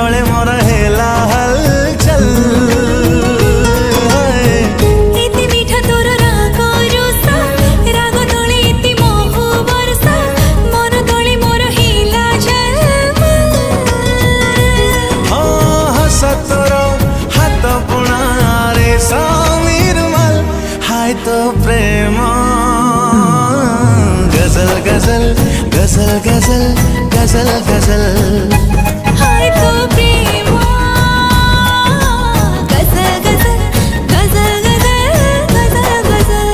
तले मोर हेला हलचल इति मीठा तोर राग रोसा राग तले इति मोह बरसा मन तले मोर हेला झलमल हस तोर हाथ बुणा रे समीर मल हाय तो प्रेम गजल गजल गजल गजल गजल गजल हाय तो प्रेम गजल गजल गजल गजल गजल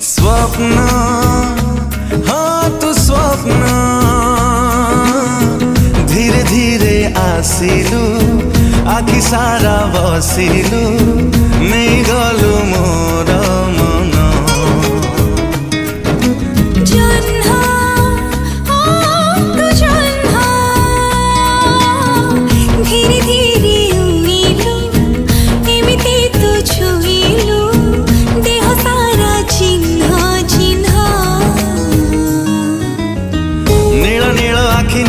स्वप्न हाँ तू स्वप्न धीरे धीरे आसिलु आखि सारा बसिलु नहीं गलु मोर मन जन्हा तू जन्हा धीरे धीरे उइलु एमिति तू छुइलु देह सारा चिन्ह चिन्ह नील नील आखि